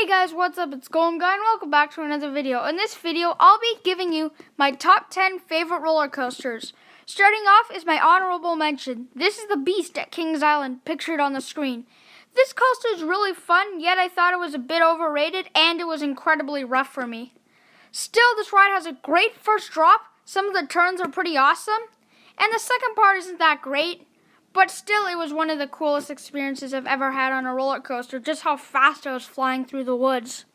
Hey guys, what's up? It's Golden Guy and welcome back to another video. In this video, I'll be giving you my top 10 favorite roller coasters. Starting off is my honorable mention. This is the Beast at Kings Island, pictured on the screen. This coaster is really fun, yet I thought it was a bit overrated and it was incredibly rough for me. Still, this ride has a great first drop. Some of the turns are pretty awesome, and the second part isn't that great. But still, it was one of the coolest experiences I've ever had on a roller coaster, just how fast I was flying through the woods.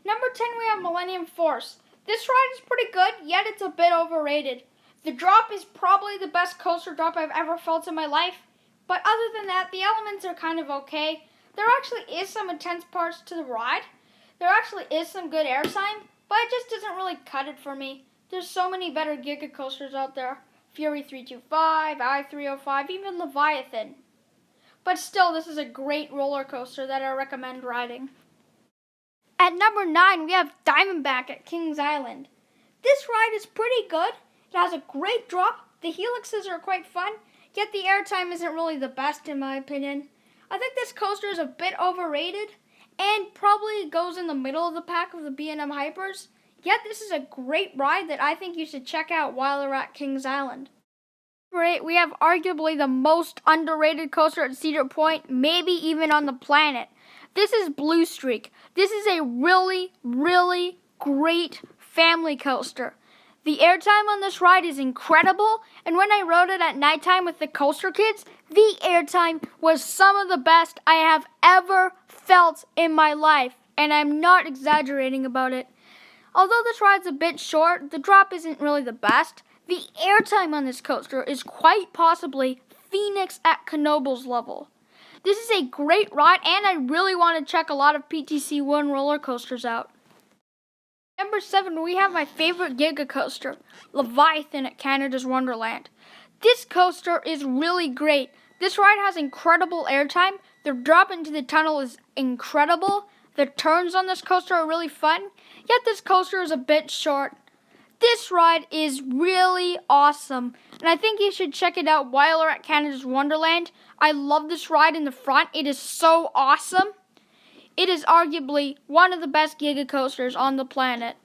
Number 10, we have Millennium Force. This ride is pretty good, yet it's a bit overrated. The drop is probably the best coaster drop I've ever felt in my life, but other than that, the elements are kind of okay. There actually is some intense parts to the ride. There actually is some good airtime, but it just doesn't really cut it for me. There's so many better Giga coasters out there. Fury 325, I-305, even Leviathan. But still, this is a great roller coaster that I recommend riding. At number 9, we have Diamondback at Kings Island. This ride is pretty good. It has a great drop. The helixes are quite fun, yet the airtime isn't really the best in my opinion. I think this coaster is a bit overrated and probably goes in the middle of the pack of the B&M Hypers. Yet this is a great ride that I think you should check out while you're at Kings Island. Number 8, we have arguably the most underrated coaster at Cedar Point, maybe even on the planet. This is Blue Streak. This is a really, really great family coaster. The airtime on this ride is incredible, and when I rode it at nighttime with the coaster kids, the airtime was some of the best I have ever felt in my life, and I'm not exaggerating about it. Although this ride's a bit short, the drop isn't really the best. The airtime on this coaster is quite possibly Phoenix at Knoebels level. This is a great ride, and I really want to check a lot of PTC1 roller coasters out. Number 7, we have my favorite Giga coaster, Leviathan at Canada's Wonderland. This coaster is really great. This ride has incredible airtime. The drop into the tunnel is incredible. The turns on this coaster are really fun, yet this coaster is a bit short. This ride is really awesome, and I think you should check it out while you're at Canada's Wonderland. I love this ride in the front. It is so awesome. It is arguably one of the best Giga coasters on the planet.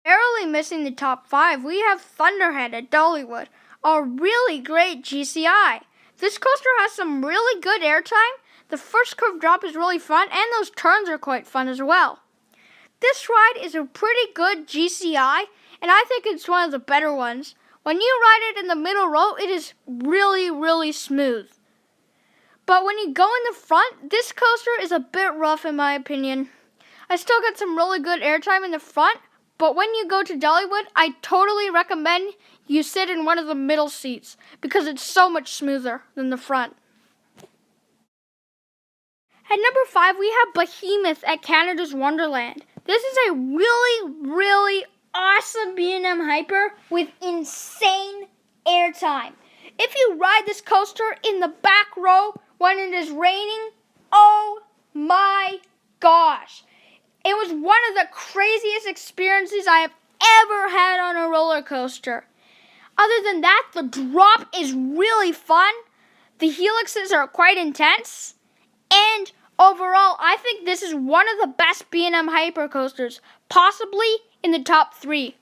Barely missing the top 5, we have Thunderhead at Dollywood, a really great GCI. This coaster has some really good airtime. The first curve drop is really fun, and those turns are quite fun as well. This ride is a pretty good GCI, and I think it's one of the better ones. When you ride it in the middle row, it is really, really smooth. But when you go in the front, this coaster is a bit rough in my opinion. I still get some really good airtime in the front, but when you go to Dollywood, I totally recommend you sit in one of the middle seats because it's so much smoother than the front. At number 5, we have Behemoth at Canada's Wonderland. This is a really, really awesome B&M Hyper with insane airtime. If you ride this coaster in the back row when it is raining, oh my gosh. It was one of the craziest experiences I have ever had on a roller coaster. Other than that, the drop is really fun. The helixes are quite intense. And overall, I think this is one of the best B&M Hyper coasters, possibly in the top 3.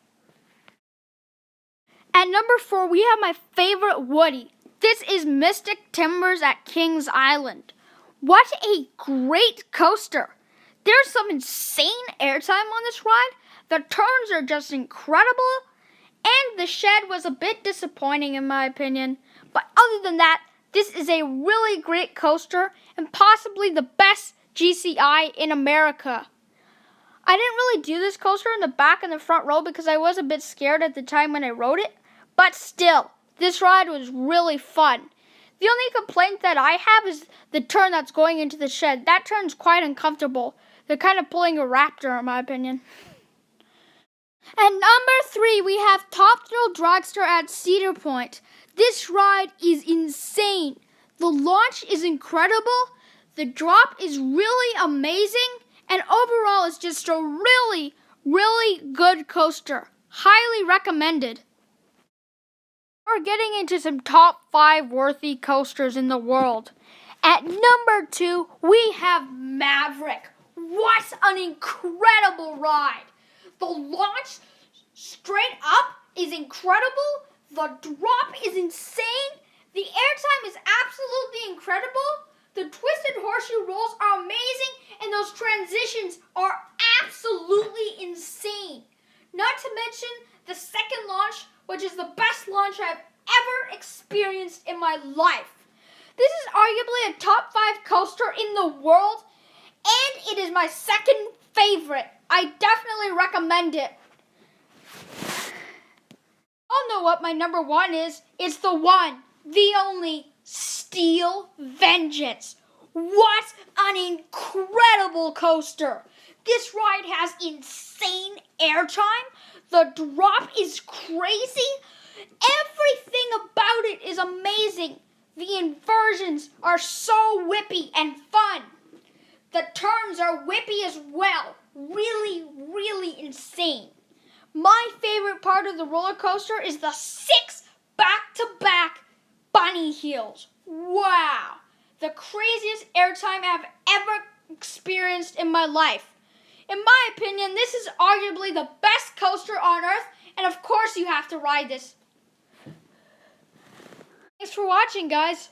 At number 4, we have my favorite Woody. This is Mystic Timbers at Kings Island. What a great coaster. There's some insane airtime on this ride. The turns are just incredible. And the shed was a bit disappointing in my opinion. But other than that, this is a really great coaster and possibly the best GCI in America. I didn't really do this coaster in the back and the front row because I was a bit scared at the time when I rode it. But still, this ride was really fun. The only complaint that I have is the turn that's going into the shed. That turn's quite uncomfortable. They're kind of pulling a raptor in my opinion. At number 3, we have Top Thrill Dragster at Cedar Point. This ride is insane. The launch is incredible. The drop is really amazing. And overall, it's just a really, really good coaster. Highly recommended. We're getting into some top 5 worthy coasters in the world. At number 2, we have Maverick. What an incredible ride! The launch straight up is incredible. The drop is insane. The airtime is absolutely incredible. The twisted horseshoe rolls are amazing, and those transitions are absolutely insane. Not to mention the second launch, which is the best launch I've ever experienced in my life. This is arguably a top 5 coaster in the world, and it is my second favorite. I definitely recommend it. I'll know what my number 1 is. It's the one, the only, Steel Vengeance. What an incredible coaster. This ride has insane airtime. The drop is crazy. Everything about it is amazing. The inversions are so whippy and fun. The turns are whippy as well. Really, really insane. My favorite part of the roller coaster is the 6 back-to-back bunny heels. Wow. The craziest airtime I've ever experienced in my life. In my opinion, this is arguably the best coaster on earth, and of course you have to ride this. Thanks for watching, guys.